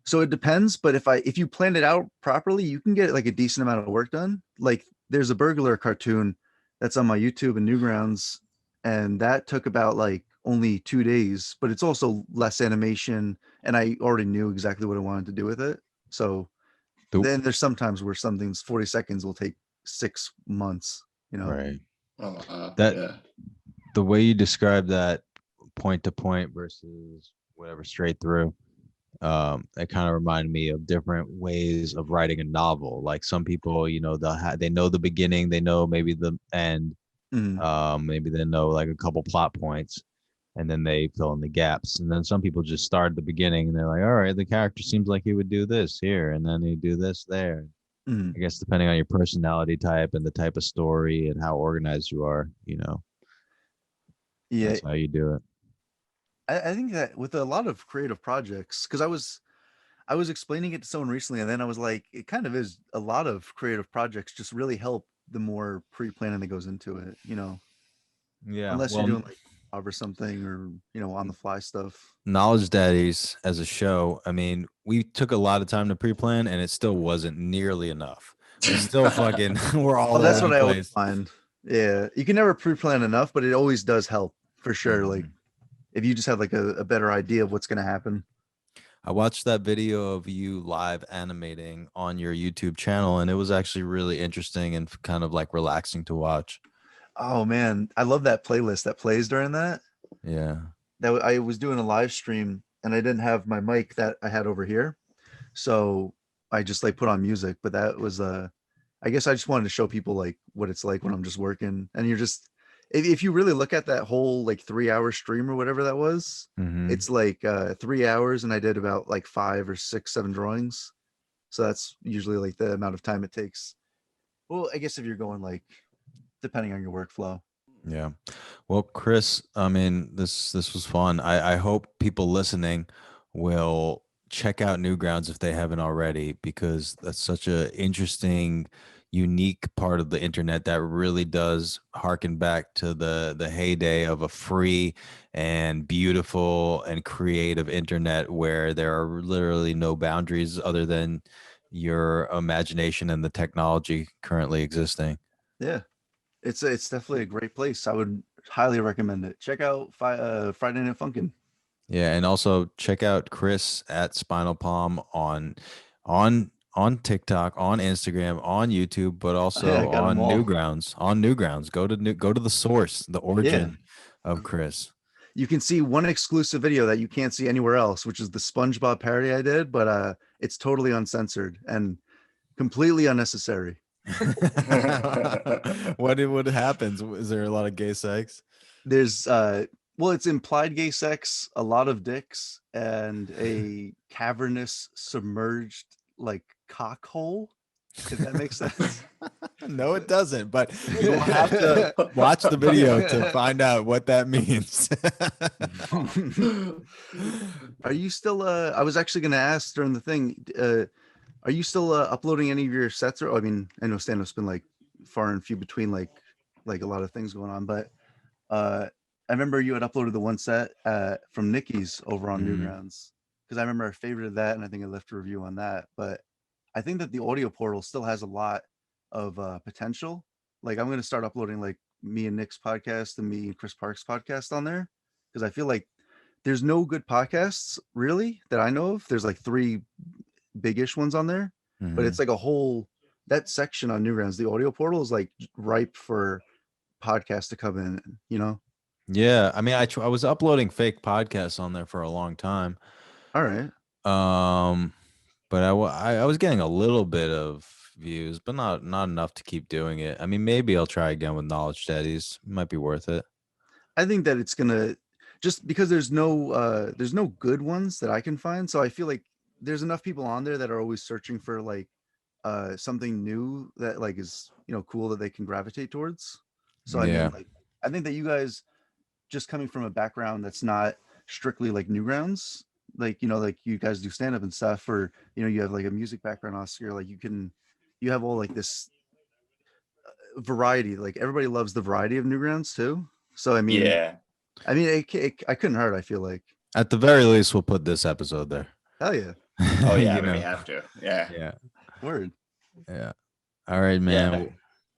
So it depends, but if you plan it out properly, you can get like a decent amount of work done. Like there's a burglar cartoon that's on my YouTube and Newgrounds, and that took about like only 2 days, but it's also less animation, and I already knew exactly what I wanted to do with it. So then there's sometimes where something's 40 seconds will take 6 months, Right. That Yeah. The way you describe that point to point versus whatever straight through, it kind of reminded me of different ways of writing a novel. Like some people, they know the beginning, they know maybe the end, maybe they know like a couple plot points, and then they fill in the gaps. And then some people just start at the beginning and they're like, all right, the character seems like he would do this here, and then he'd do this there. I guess depending on your personality type and the type of story and how organized you are, Yeah, that's how you do it. I think that with a lot of creative projects, because I was explaining it to someone recently, and then I was like, it kind of is a lot of creative projects just really help the more pre-planning that goes into it, Yeah. unless you're doing like job or something, or on the fly stuff. Knowledge Daddies as a show, I mean, we took a lot of time to pre-plan and it still wasn't nearly enough. We're still fucking we're all That's over what the I always place. find. Yeah, you can never pre-plan enough, but it always does help for sure. Like if you just have like a better idea of what's going to happen. I watched that video of you live animating on your YouTube channel, and it was actually really interesting and kind of like relaxing to watch. Oh man, I love that playlist that plays during that. Yeah. I was doing a live stream and I didn't have my mic that I had over here, so I just like put on music. But that was I guess I just wanted to show people like what it's like when I'm just working. And you're just if you really look at that whole like 3 hour stream or whatever that was, Mm-hmm. it's like 3 hours, and I did about like 5 or 6, 7 drawings. So that's usually like the amount of time it takes. Well, I guess if you're going like depending on your workflow. Yeah. Well, Chris, I mean, this was fun. I hope people listening will check out Newgrounds if they haven't already, because that's such a interesting, unique part of the internet that really does harken back to the heyday of a free and beautiful and creative internet where there are literally no boundaries other than your imagination and the technology currently existing. Yeah. It's definitely a great place. I would highly recommend it. Check out Friday Night Funkin'. Yeah, and also check out Chris at Spinal Palm on TikTok, on Instagram, on YouTube, but Yeah, I also got 'em on all. Newgrounds. On Newgrounds, go to the source, the origin of Chris. You can see one exclusive video that you can't see anywhere else, which is the Spongebob parody I did, but it's totally uncensored and completely unnecessary. What happens? Is there a lot of gay sex? There's well, it's implied gay sex, a lot of dicks, and a cavernous submerged like cock hole, if that makes sense. No, it doesn't, but you'll have to watch the video to find out what that means. Are you still I was actually going to ask during the thing, are you still uploading any of your sets? Or I mean, I know stand-up's been like far and few between, like a lot of things going on, but I remember you had uploaded the one set from Nikki's over on Newgrounds, because I remember I favorited that and I think I left a review on that. But I think that the audio portal still has a lot of potential. Like I'm going to start uploading like me and Nick's podcast and me and Chris Park's podcast on there, because I feel like there's no good podcasts really that I know of. There's like 3 big-ish ones on there, but it's like a whole that section on Newgrounds, the audio portal is like ripe for podcasts to come in, you know. Yeah, I mean, I was uploading fake podcasts on there for a long time. All right. But I was getting a little bit of views, but not enough to keep doing it. I mean, maybe I'll try again with Knowledge Daddies. Might be worth it. I think that it's gonna, just because there's no good ones that I can find, so I feel like there's enough people on there that are always searching for like something new that like is, you know, cool that they can gravitate towards. So I mean, like I think that you guys, just coming from a background that's not strictly like Newgrounds, like, you know, like you guys do stand up and stuff, or, you know, you have like a music background, Oscar, like you have all like this variety, like everybody loves the variety of Newgrounds too. So I mean, I mean, I couldn't hurt, I feel like. At the very least, we'll put this episode there. Hell yeah. Oh yeah, we have to. Yeah. Yeah. Word. Yeah. All right, man. Yeah.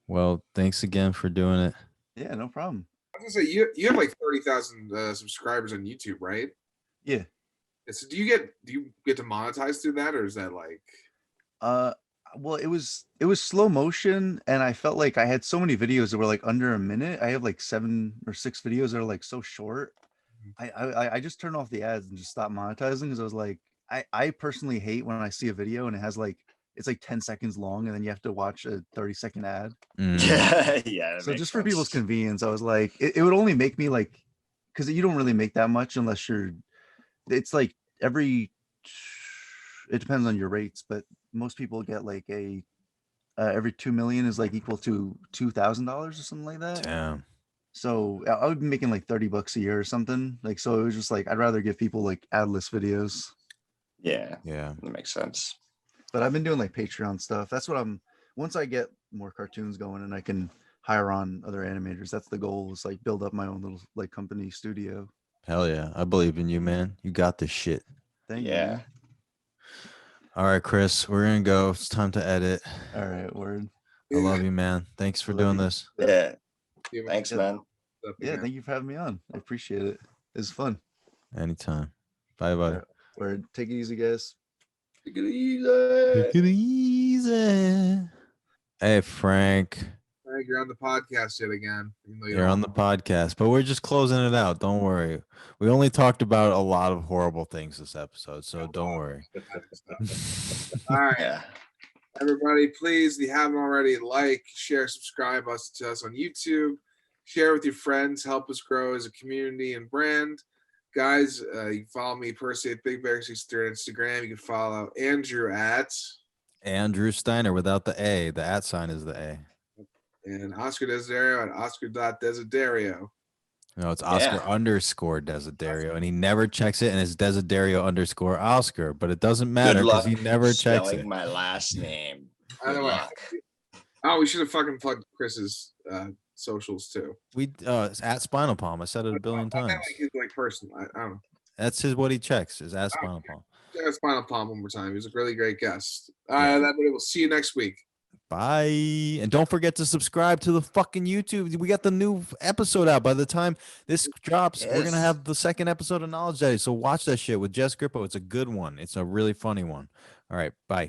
Well, thanks again for doing it. Yeah, no problem. I was gonna say you have like 30,000 subscribers on YouTube, right? Yeah. So do you get to monetize through that, or is that like? Well, it was slow motion, and I felt like I had so many videos that were like under a minute. I have like 7 or 6 videos that are like so short. I just turned off the ads and just stopped monetizing, because I was like, I personally hate when I see a video and it has like, it's like 10 seconds long and then you have to watch a 30-second ad. Yeah. So just for people's convenience, I was like, it would only make me like, because you don't really make that much unless it's like it depends on your rates, but most people get like every 2 million is like equal to $2,000 or something like that. Damn. So I would be making like $30 a year or something. Like, so it was just like, I'd rather give people like adless videos. Yeah, that makes sense. But I've been doing like Patreon stuff. That's what once I get more cartoons going and I can hire on other animators, that's the goal, is like build up my own little like company studio. Hell yeah. I believe in you, man. You got this shit. Thank you. Yeah. All right, Chris, we're going to go. It's time to edit. All right, word. I love you, man. Thanks for doing this. Yeah. Thanks, man. Yeah, thank you for having me on. I appreciate it. It was fun. Anytime. Bye, bye. Right, word. Take it easy, guys. Take it easy. Take it easy. Hey, Frank. Greg, you're on the podcast yet again. Even though you You're don't- on the podcast, but we're just closing it out. Don't worry. We only talked about a lot of horrible things this episode, so don't worry. All right, Yeah. everybody, please, if you haven't already, like, share, subscribe to us on YouTube. Share with your friends. Help us grow as a community and brand. Guys, you can follow me personally at Big Bear 63 on Instagram. You can follow Andrew at Andrew Steiner without the A. The @ sign is the A. and Oscar Desiderio at Oscar.Desiderio. No, it's Oscar _Desiderio, and he never checks it, and it's Desiderio _ Oscar, but it doesn't matter because he never checks spelling it. my last name. By the Good way, luck. oh, we should have fucking plugged Chris's socials too. It's at Spinal Palm. I said it a billion I meant times. like his person. I don't know. That's what he checks is at Spinal Palm. Check out Spinal Palm one more time. He was a really great guest. All right, everybody, we'll see you next week. Bye. And don't forget to subscribe to the fucking YouTube. We got the new episode out. By the time this drops, we're going to Yes. have the second episode of Knowledge Daddies. So watch that shit with Jess Grippo. It's a good one. It's a really funny one. All right. Bye.